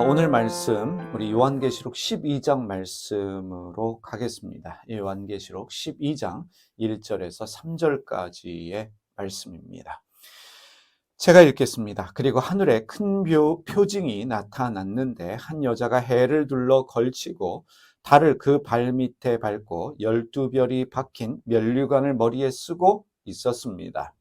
오늘 말씀 우리 요한계시록 12장 말씀으로 가겠습니다. 요한계시록 12장 1절에서 3절까지의 말씀입니다. 제가 읽겠습니다. 그리고 하늘에 큰 표징이 나타났는데 한 여자가 해를 둘러 걸치고 달을 그 발밑에 밟고 12별이 박힌 면류관을 머리에 쓰고 있었습니다.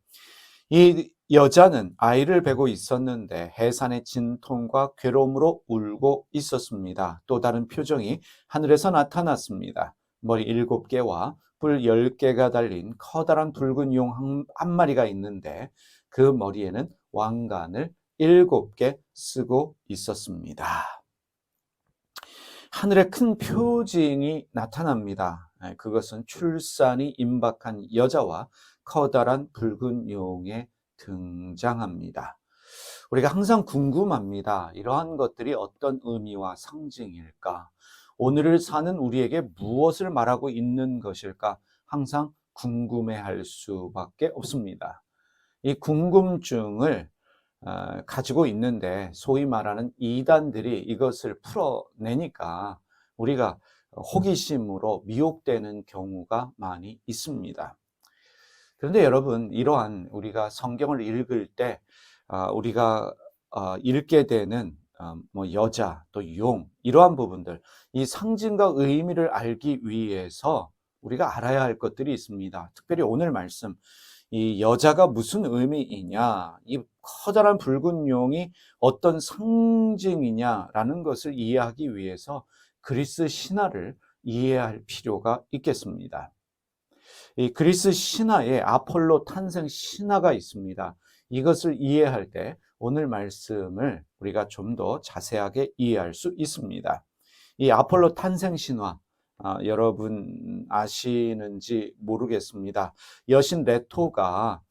이 여자는 아이를 베고 있었는데 해산의 진통과 괴로움으로 울고 있었습니다. 또 다른 표정이 하늘에서 나타났습니다. 머리 7개와 뿔 10개가 달린 커다란 붉은 용 한 마리가 있는데 그 머리에는 왕관을 7개 쓰고 있었습니다. 하늘에 큰 표징이 나타납니다. 그것은 출산이 임박한 여자와 커다란 붉은 용의 등장합니다. 우리가 항상 궁금합니다. 이러한 것들이 어떤 의미와 상징일까? 오늘을 사는 우리에게 무엇을 말하고 있는 것일까? 항상 궁금해할 수밖에 없습니다. 이 궁금증을 가지고 있는데 소위 말하는 이단들이 이것을 풀어내니까 우리가 호기심으로 미혹되는 경우가 많이 있습니다. 그런데 여러분, 이러한 우리가 성경을 읽을 때 우리가 읽게 되는 여자 또 용, 이러한 부분들, 이 상징과 의미를 알기 위해서 우리가 알아야 할 것들이 있습니다. 특별히 오늘 말씀, 이 여자가 무슨 의미이냐, 이 커다란 붉은 용이 어떤 상징이냐라는 것을 이해하기 위해서 그리스 신화를 이해할 필요가 있겠습니다. 이 그리스 신화에 아폴로 탄생 신화가 있습니다. 이것을 이해할 때 오늘 말씀을 우리가 좀 더 자세하게 이해할 수 있습니다. 이 아폴로 탄생 신화, 여러분 아시는지 모르겠습니다. 여신 레토가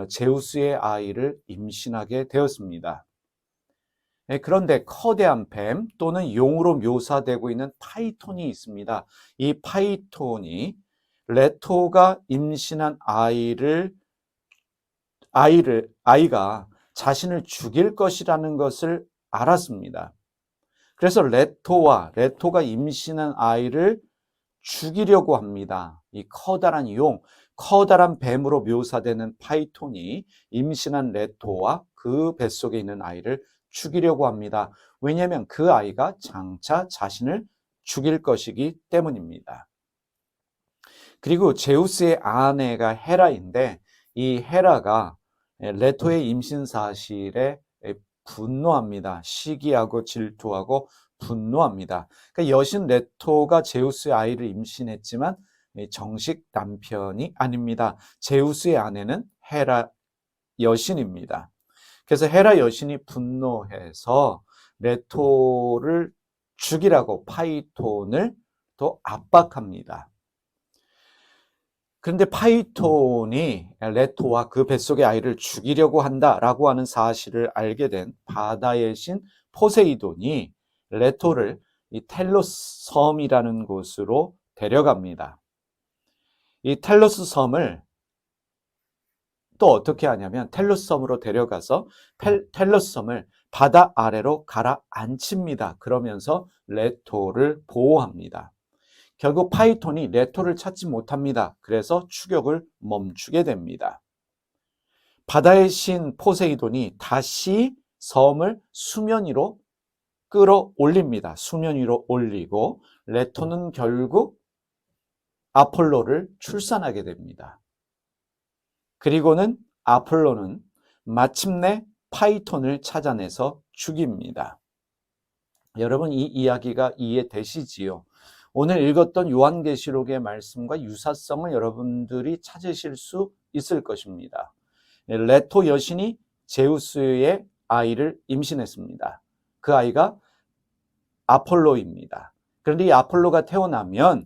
제우스의 아이를 임신하게 되었습니다. 그런데 커다란 뱀 또는 용으로 묘사되고 있는 파이톤이 있습니다. 이 파이톤이 레토가 임신한 아이가 자신을 죽일 것이라는 것을 알았습니다. 그래서 레토가 임신한 아이를 죽이려고 합니다. 이 커다란 용, 커다란 뱀으로 묘사되는 파이톤이 임신한 레토와 그 뱃속에 있는 아이를 죽이려고 합니다. 왜냐하면 그 아이가 장차 자신을 죽일 것이기 때문입니다. 그리고 제우스의 아내가 헤라인데 이 헤라가 레토의 임신 사실에 분노합니다. 시기하고 질투하고 분노합니다. 그러니까 여신 레토가 제우스의 아이를 임신했지만 정식 남편이 아닙니다. 제우스의 아내는 헤라 여신입니다. 그래서 헤라 여신이 분노해서 레토를 죽이라고 파이톤을 또 압박합니다. 그런데 파이톤이 레토와 그 뱃속의 아이를 죽이려고 한다라고 하는 사실을 알게 된 바다의 신 포세이돈이 레토를 이 텔로스 섬이라는 곳으로 데려갑니다. 이 텔로스 섬을 또 어떻게 하냐면 텔로스 섬으로 데려가서 텔로스 섬을 바다 아래로 가라앉힙니다. 그러면서 레토를 보호합니다. 결국 파이톤이 레토를 찾지 못합니다. 그래서 추격을 멈추게 됩니다. 바다의 신 포세이돈이 다시 섬을 수면 위로 끌어올립니다. 수면 위로 올리고 레토는 결국 아폴로를 출산하게 됩니다. 그리고는 아폴로는 마침내 파이톤을 찾아내서 죽입니다. 여러분, 이 이야기가 이해되시지요? 오늘 읽었던 요한계시록의 말씀과 유사성을 여러분들이 찾으실 수 있을 것입니다. 레토 여신이 제우스의 아이를 임신했습니다. 그 아이가 아폴로입니다. 그런데 이 아폴로가 태어나면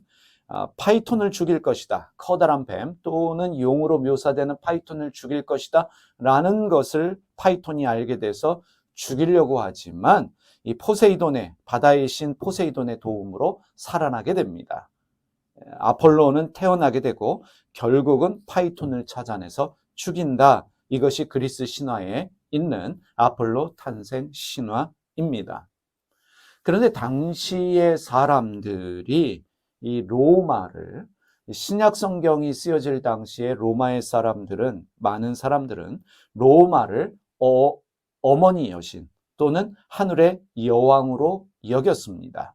파이톤을 죽일 것이다. 커다란 뱀 또는 용으로 묘사되는 파이톤을 죽일 것이다 라는 것을 파이톤이 알게 돼서 죽이려고 하지만 이 포세이돈의, 바다의 신 포세이돈의 도움으로 살아나게 됩니다. 아폴로는 태어나게 되고 결국은 파이톤을 찾아내서 죽인다. 이것이 그리스 신화에 있는 아폴로 탄생 신화입니다. 그런데 당시의 사람들이 이 로마를, 신약 성경이 쓰여질 당시에 로마의 사람들은, 많은 사람들은 로마를 어머니 여신 또는 하늘의 여왕으로 여겼습니다.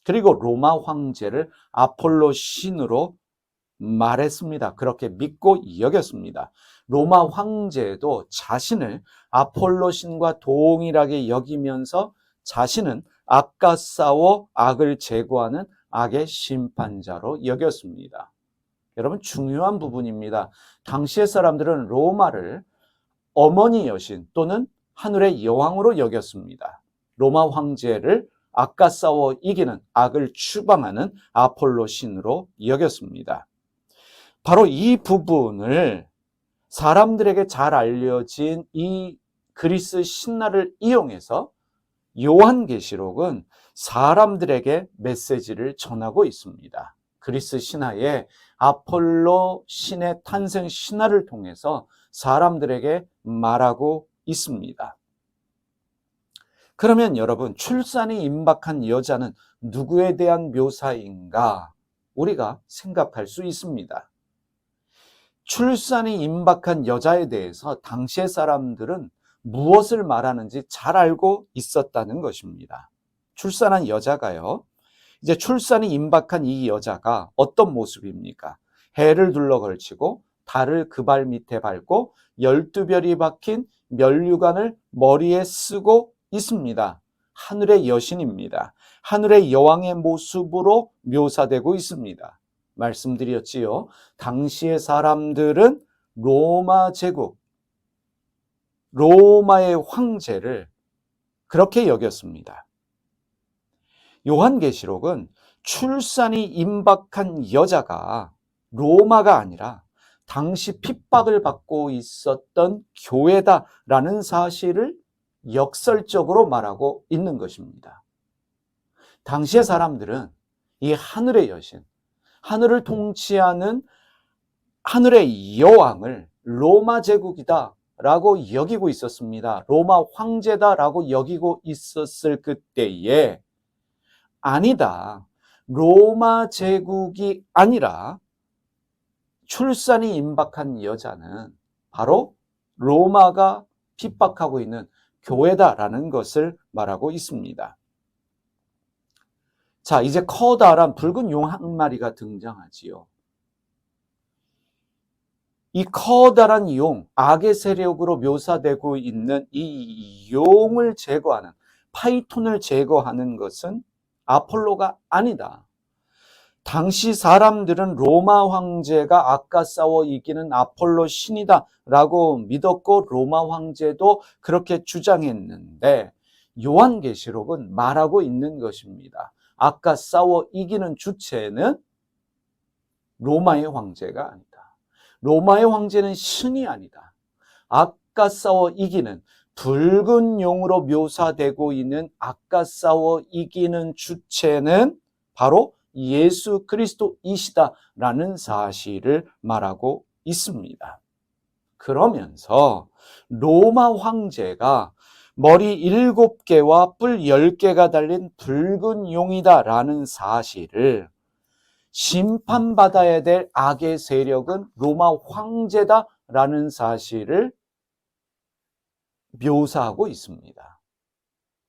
그리고 로마 황제를 아폴로 신으로 말했습니다. 그렇게 믿고 여겼습니다. 로마 황제도 자신을 아폴로 신과 동일하게 여기면서 자신은 악과 싸워 악을 제거하는 악의 심판자로 여겼습니다. 여러분, 중요한 부분입니다. 당시의 사람들은 로마를 어머니 여신 또는 하늘의 여왕으로 여겼습니다. 로마 황제를 악과 싸워 이기는, 악을 추방하는 아폴로 신으로 여겼습니다. 바로 이 부분을 사람들에게 잘 알려진 이 그리스 신화를 이용해서 요한계시록은 사람들에게 메시지를 전하고 있습니다. 그리스 신화의 아폴로 신의 탄생 신화를 통해서 사람들에게 말하고 있습니다. 그러면 여러분, 출산이 임박한 여자는 누구에 대한 묘사인가? 우리가 생각할 수 있습니다. 출산이 임박한 여자에 대해서 당시의 사람들은 무엇을 말하는지 잘 알고 있었다는 것입니다. 출산한 여자가요, 이제 출산이 임박한 이 여자가 어떤 모습입니까? 해를 둘러 걸치고 달을 그 발 밑에 밟고 12별이 박힌 면류관을 머리에 쓰고 있습니다. 하늘의 여신입니다. 하늘의 여왕의 모습으로 묘사되고 있습니다. 말씀드렸지요. 당시의 사람들은 로마 제국, 로마의 황제를 그렇게 여겼습니다. 요한계시록은 출산이 임박한 여자가 로마가 아니라 당시 핍박을 받고 있었던 교회다라는 사실을 역설적으로 말하고 있는 것입니다. 당시의 사람들은 이 하늘의 여신, 하늘을 통치하는 하늘의 여왕을 로마 제국이다 라고 여기고 있었습니다. 로마 황제다라고 여기고 있었을 그때에, 아니다, 로마 제국이 아니라 출산이 임박한 여자는 바로 로마가 핍박하고 있는 교회다라는 것을 말하고 있습니다. 자, 이제 커다란 붉은 용 한 마리가 등장하지요. 이 커다란 용, 악의 세력으로 묘사되고 있는 이 용을 제거하는, 파이톤을 제거하는 것은 아폴로가 아니다. 당시 사람들은 로마 황제가 악과 싸워 이기는 아폴로 신이다 라고 믿었고 로마 황제도 그렇게 주장했는데, 요한계시록은 말하고 있는 것입니다. 악과 싸워 이기는 주체는 로마의 황제가 아니다. 로마의 황제는 신이 아니다. 악과 싸워 이기는, 붉은 용으로 묘사되고 있는 악과 싸워 이기는 주체는 바로 예수 그리스도이시다라는 사실을 말하고 있습니다. 그러면서 로마 황제가 머리 7개와 뿔 10개가 달린 붉은 용이다라는 사실을, 심판받아야 될 악의 세력은 로마 황제다라는 사실을 묘사하고 있습니다.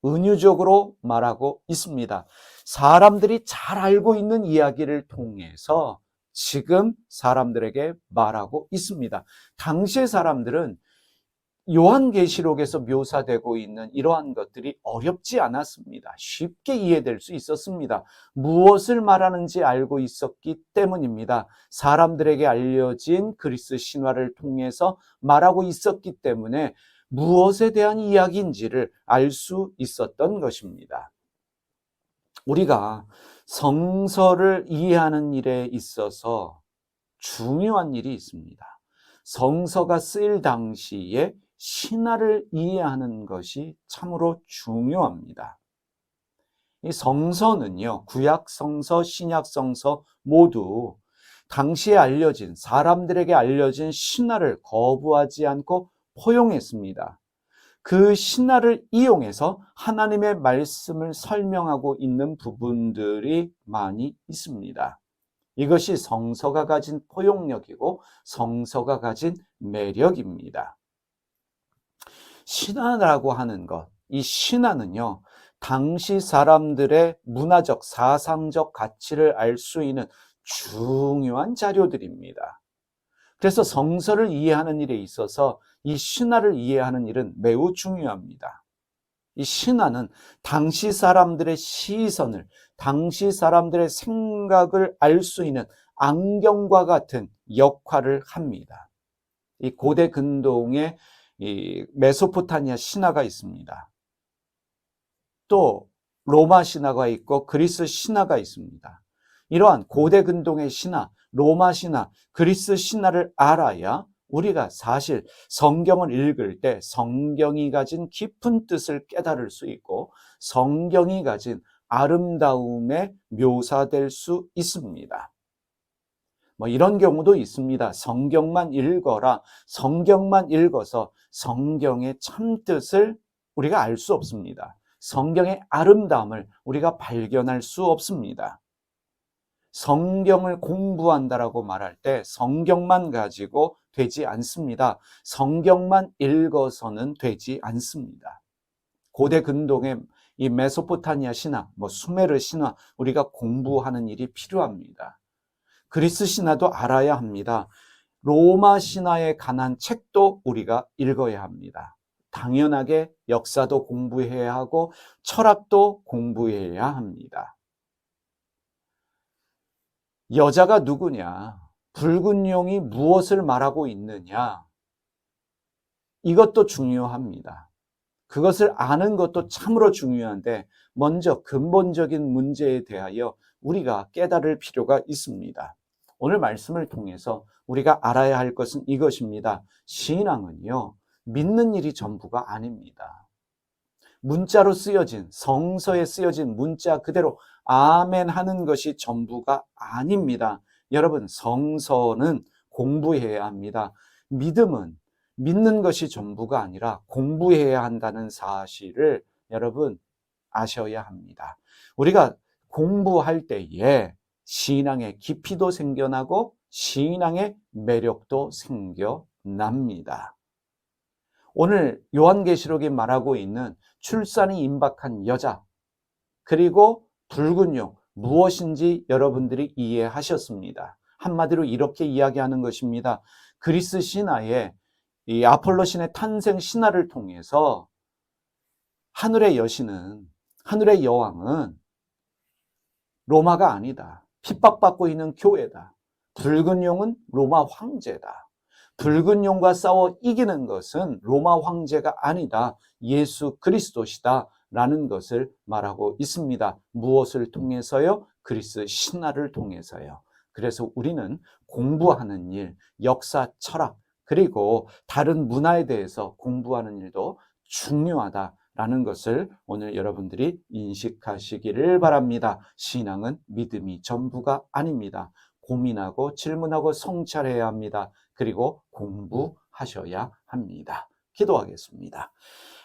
은유적으로 말하고 있습니다. 사람들이 잘 알고 있는 이야기를 통해서 지금 사람들에게 말하고 있습니다. 당시의 사람들은 요한계시록에서 묘사되고 있는 이러한 것들이 어렵지 않았습니다. 쉽게 이해될 수 있었습니다. 무엇을 말하는지 알고 있었기 때문입니다. 사람들에게 알려진 그리스 신화를 통해서 말하고 있었기 때문에 무엇에 대한 이야기인지를 알 수 있었던 것입니다. 우리가 성서를 이해하는 일에 있어서 중요한 일이 있습니다. 성서가 쓰일 당시에 신화를 이해하는 것이 참으로 중요합니다. 이 성서는요, 구약 성서, 신약 성서 모두 당시에 알려진, 사람들에게 알려진 신화를 거부하지 않고 포용했습니다. 그 신화를 이용해서 하나님의 말씀을 설명하고 있는 부분들이 많이 있습니다. 이것이 성서가 가진 포용력이고 성서가 가진 매력입니다. 신화라고 하는 것, 이 신화는요, 당시 사람들의 문화적, 사상적 가치를 알 수 있는 중요한 자료들입니다. 그래서 성서를 이해하는 일에 있어서 이 신화를 이해하는 일은 매우 중요합니다. 이 신화는 당시 사람들의 시선을, 당시 사람들의 생각을 알 수 있는 안경과 같은 역할을 합니다. 이 고대 근동에 이 메소포타미아 신화가 있습니다. 또 로마 신화가 있고 그리스 신화가 있습니다. 이러한 고대 근동의 신화, 로마 신화, 그리스 신화를 알아야 우리가 사실 성경을 읽을 때 성경이 가진 깊은 뜻을 깨달을 수 있고 성경이 가진 아름다움에 묘사될 수 있습니다. 이런 경우도 있습니다. 성경만 읽어라. 성경만 읽어서 성경의 참뜻을 우리가 알 수 없습니다. 성경의 아름다움을 우리가 발견할 수 없습니다. 성경을 공부한다라고 말할 때 성경만 가지고 되지 않습니다. 성경만 읽어서는 되지 않습니다. 고대 근동의 이 메소포타미아 신화, 수메르 신화 우리가 공부하는 일이 필요합니다. 그리스 신화도 알아야 합니다. 로마 신화에 관한 책도 우리가 읽어야 합니다. 당연하게 역사도 공부해야 하고 철학도 공부해야 합니다. 여자가 누구냐? 붉은 용이 무엇을 말하고 있느냐? 이것도 중요합니다. 그것을 아는 것도 참으로 중요한데 먼저 근본적인 문제에 대하여 우리가 깨달을 필요가 있습니다. 오늘 말씀을 통해서 우리가 알아야 할 것은 이것입니다. 신앙은요, 믿는 일이 전부가 아닙니다. 문자로 쓰여진, 성서에 쓰여진 문자 그대로 아멘 하는 것이 전부가 아닙니다. 여러분, 성서는 공부해야 합니다. 믿음은 믿는 것이 전부가 아니라 공부해야 한다는 사실을 여러분 아셔야 합니다. 우리가 공부할 때에 신앙의 깊이도 생겨나고 신앙의 매력도 생겨납니다. 오늘 요한계시록이 말하고 있는 출산이 임박한 여자 그리고 붉은 용 무엇인지 여러분들이 이해하셨습니다. 한마디로 이렇게 이야기하는 것입니다. 그리스 신화에 이 아폴로 신의 탄생 신화를 통해서 하늘의 여신은, 하늘의 여왕은 로마가 아니다. 핍박받고 있는 교회다. 붉은 용은 로마 황제다. 붉은 용과 싸워 이기는 것은 로마 황제가 아니다. 예수 그리스도시다. 라는 것을 말하고 있습니다. 무엇을 통해서요? 그리스 신화를 통해서요. 그래서 우리는 공부하는 일, 역사, 철학, 그리고 다른 문화에 대해서 공부하는 일도 중요하다라는 것을 오늘 여러분들이 인식하시기를 바랍니다. 신앙은 믿음이 전부가 아닙니다. 고민하고 질문하고 성찰해야 합니다. 그리고 공부하셔야 합니다. 기도하겠습니다.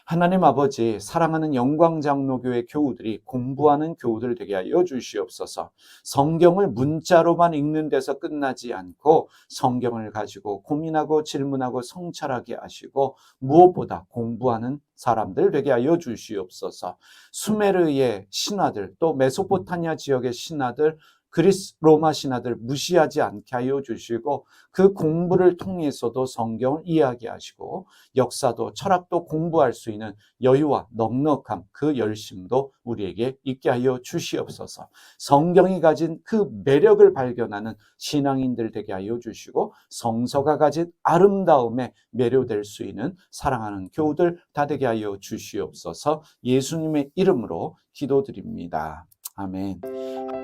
하나님 아버지, 사랑하는 영광장로교회 교우들이 공부하는 교우들 되게 하여 주시옵소서. 성경을 문자로만 읽는 데서 끝나지 않고 성경을 가지고 고민하고 질문하고 성찰하게 하시고 무엇보다 공부하는 사람들 되게 하여 주시옵소서. 수메르의 신화들, 또 메소포타미아 지역의 신화들, 그리스 로마 신화들 무시하지 않게 하여 주시고 그 공부를 통해서도 성경을 이야기하시고 역사도 철학도 공부할 수 있는 여유와 넉넉함, 그 열심도 우리에게 있게 하여 주시옵소서. 성경이 가진 그 매력을 발견하는 신앙인들 되게 하여 주시고 성서가 가진 아름다움에 매료될 수 있는 사랑하는 교우들 다 되게 하여 주시옵소서. 예수님의 이름으로 기도드립니다. 아멘.